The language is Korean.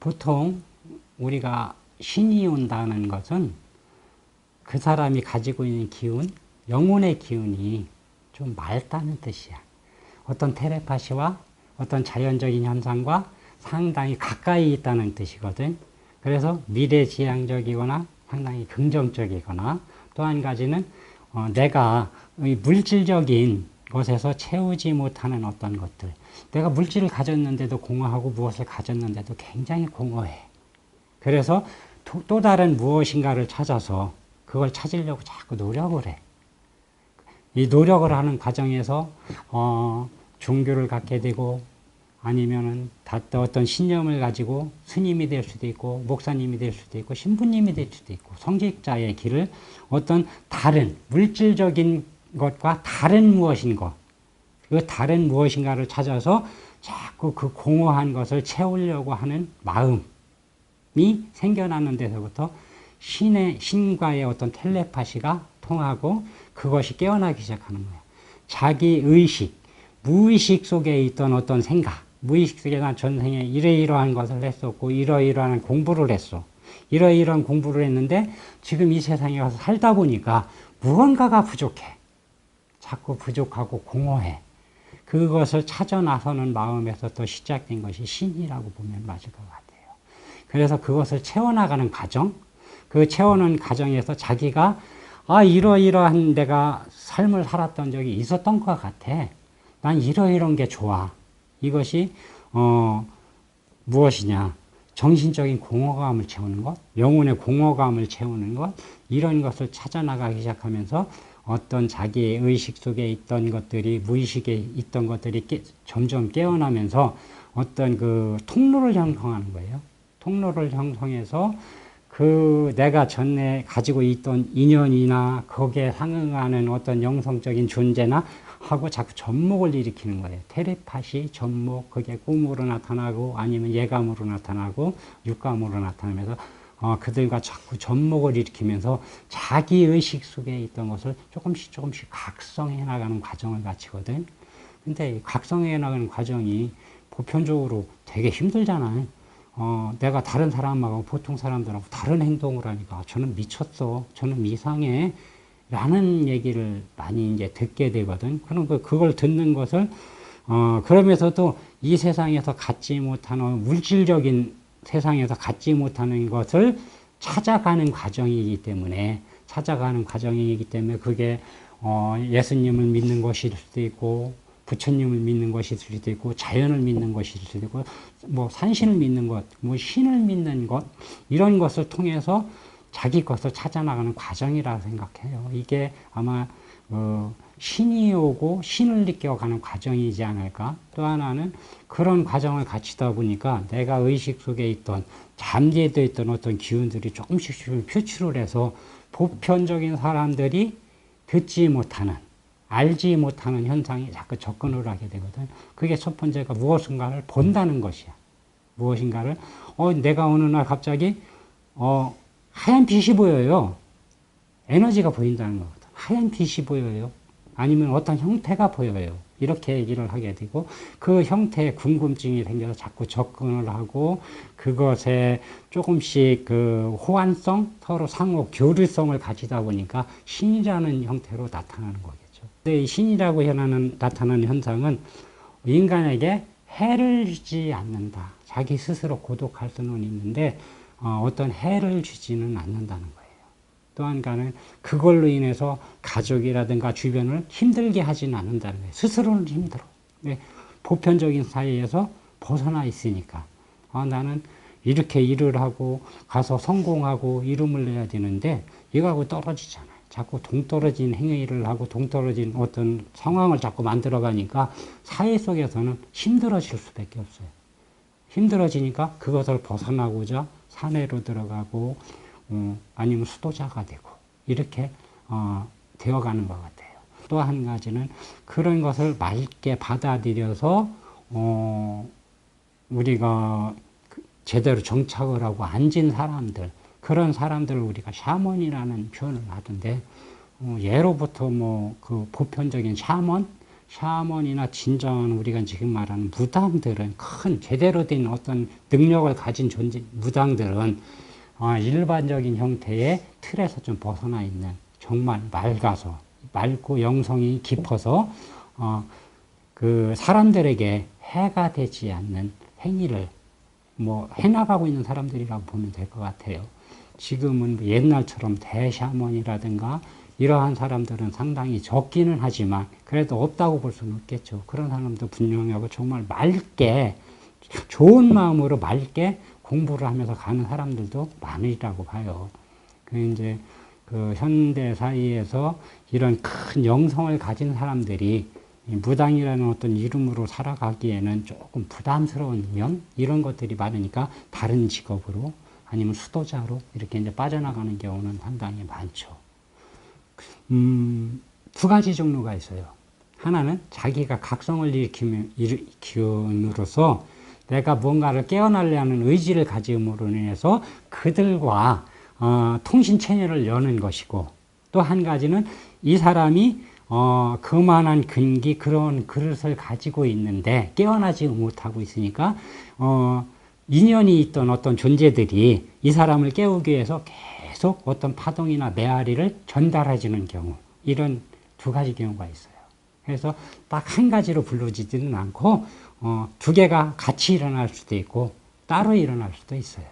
보통 우리가 신이 온다는 것은 그 사람이 가지고 있는 기운, 영혼의 기운이 좀 맑다는 뜻이야. 어떤 텔레파시와 어떤 자연적인 현상과 상당히 가까이 있다는 뜻이거든. 그래서 미래지향적이거나 상당히 긍정적이거나, 또 한 가지는 내가 물질적인 것에서 채우지 못하는 어떤 것들, 내가 물질을 가졌는데도 공허하고 무엇을 가졌는데도 굉장히 공허해. 그래서 또 다른 무엇인가를 찾아서 그걸 찾으려고 자꾸 노력을 해. 이 노력을 하는 과정에서 종교를 갖게 되고, 아니면은 어떤 신념을 가지고 스님이 될 수도 있고, 목사님이 될 수도 있고, 신부님이 될 수도 있고, 성직자의 길을 어떤 다른 물질적인 것과 다른 무엇인가, 그 다른 무엇인가를 찾아서 자꾸 그 공허한 것을 채우려고 하는 마음이 생겨나는 데서부터 신과의 어떤 텔레파시가 통하고 그것이 깨어나기 시작하는 거예요. 자기 의식, 무의식 속에 있던 어떤 생각, 무의식 속에 난 전생에 이러이러한 것을 했었고, 이러이러한 공부를 했어. 이러이러한 공부를 했는데 지금 이 세상에 와서 살다 보니까 무언가가 부족해. 자꾸 부족하고 공허해. 그것을 찾아 나서는 마음에서 또 시작된 것이 신이라고 보면 맞을 것 같아요. 그래서 그것을 채워나가는 과정, 그 채우는 과정에서 자기가 이러이러한 내가 삶을 살았던 적이 있었던 것 같아. 난 이러이러한 게 좋아. 이것이 무엇이냐? 정신적인 공허감을 채우는 것, 영혼의 공허감을 채우는 것, 이런 것을 찾아 나가기 시작하면서 어떤 자기의 의식 속에 있던 것들이, 무의식에 있던 것들이 점점 깨어나면서 어떤 그 통로를 형성하는 거예요. 통로를 형성해서 그 내가 전에 가지고 있던 인연이나 거기에 상응하는 어떤 영성적인 존재나 하고 자꾸 접목을 일으키는 거예요. 텔레파시, 접목, 그게 꿈으로 나타나고 아니면 예감으로 나타나고 육감으로 나타나면서 그들과 자꾸 접목을 일으키면서 자기 의식 속에 있던 것을 조금씩 각성해 나가는 과정을 거치거든. 근데 이 각성해 나가는 과정이 보편적으로 되게 힘들잖아요. 내가 다른 사람하고, 보통 사람들하고 다른 행동을 하니까 저는 미쳤어, 저는 이상해 라는 얘기를 많이 이제 듣게 되거든. 그럼 그걸 듣는 것을 그러면서도 이 세상에서 갖지 못하는, 물질적인 세상에서 갖지 못하는 것을 찾아가는 과정이기 때문에 그게 예수님을 믿는 것일 수도 있고, 부처님을 믿는 것일 수도 있고, 자연을 믿는 것일 수도 있고, 뭐 산신을 믿는 것, 뭐 신을 믿는 것, 이런 것을 통해서 자기 것을 찾아나가는 과정이라고 생각해요. 이게 아마 신이 오고 신을 느껴가는 과정이지 않을까. 또 하나는 그런 과정을 갖추다 보니까 내가 의식 속에 있던, 잠재되어 있던 어떤 기운들이 조금씩 표출을 해서 보편적인 사람들이 듣지 못하는, 알지 못하는 현상에 자꾸 접근을 하게 되거든. 그게 첫 번째가 무엇인가를 본다는 것이야. 무엇인가를 내가 어느 날 갑자기 하얀 빛이 보여요. 에너지가 보인다는 거거든. 하얀 빛이 보여요. 아니면 어떤 형태가 보여요. 이렇게 얘기를 하게 되고, 그 형태에 궁금증이 생겨서 자꾸 접근을 하고, 그것에 조금씩 그 호환성, 서로 상호 교류성을 가지다 보니까 신이라는 형태로 나타나는 거겠죠. 근데 이 신이라고 나타나는 현상은 인간에게 해를 주지 않는다. 자기 스스로 고독할 수는 있는데 어떤 해를 주지는 않는다는 거예요. 또 한가는 그걸로 인해서 가족이라든가 주변을 힘들게 하지는 않는다는 거예요. 스스로는 힘들어. 보편적인 사회에서 벗어나 있으니까 나는 이렇게 일을 하고 가서 성공하고 이름을 내야 되는데 이거하고 떨어지잖아요. 자꾸 동떨어진 행위를 하고 동떨어진 어떤 상황을 자꾸 만들어가니까 사회 속에서는 힘들어질 수밖에 없어요. 힘들어지니까 그것을 벗어나고자 사내로 들어가고 아니면 수도자가 되고 이렇게 되어가는 것 같아요. 또 한 가지는 그런 것을 맑게 받아들여서 우리가 제대로 정착을 하고 앉은 사람들, 그런 사람들을 우리가 샤먼이라는 표현을 하던데 예로부터 뭐 그 보편적인 샤먼이나 진정한 우리가 지금 말하는 무당들은 큰 제대로 된 어떤 능력을 가진 존재, 무당들은 일반적인 형태의 틀에서 좀 벗어나 있는 정말 맑고 영성이 깊어서 그 사람들에게 해가 되지 않는 행위를 뭐 해나가고 있는 사람들이라고 보면 될 것 같아요. 지금은 옛날처럼 대샤먼이라든가 이러한 사람들은 상당히 적기는 하지만 그래도 없다고 볼 수는 없겠죠. 그런 사람도 분명하고 정말 맑게 좋은 마음으로 맑게 공부를 하면서 가는 사람들도 많으리라고 봐요. 그 이제 그 현대 사회에서 이런 큰 영성을 가진 사람들이 무당이라는 어떤 이름으로 살아가기에는 조금 부담스러운 면 이런 것들이 많으니까 다른 직업으로 아니면 수도자로 이렇게 이제 빠져나가는 경우는 상당히 많죠. 두 가지 종류가 있어요. 하나는 자기가 각성을 일으킴으로써 내가 뭔가를 깨어나려는 의지를 가짐으로 인해서 그들과 통신 채널을 여는 것이고, 또 한 가지는 이 사람이 그만한 근기 그런 그릇을 가지고 있는데 깨어나지 못하고 있으니까 인연이 있던 어떤 존재들이 이 사람을 깨우기 위해서 계속 어떤 파동이나 메아리를 전달해 주는 경우, 이런 두 가지 경우가 있어요. 그래서 딱 한 가지로 불러지지는 않고 두 개가 같이 일어날 수도 있고 따로 일어날 수도 있어요.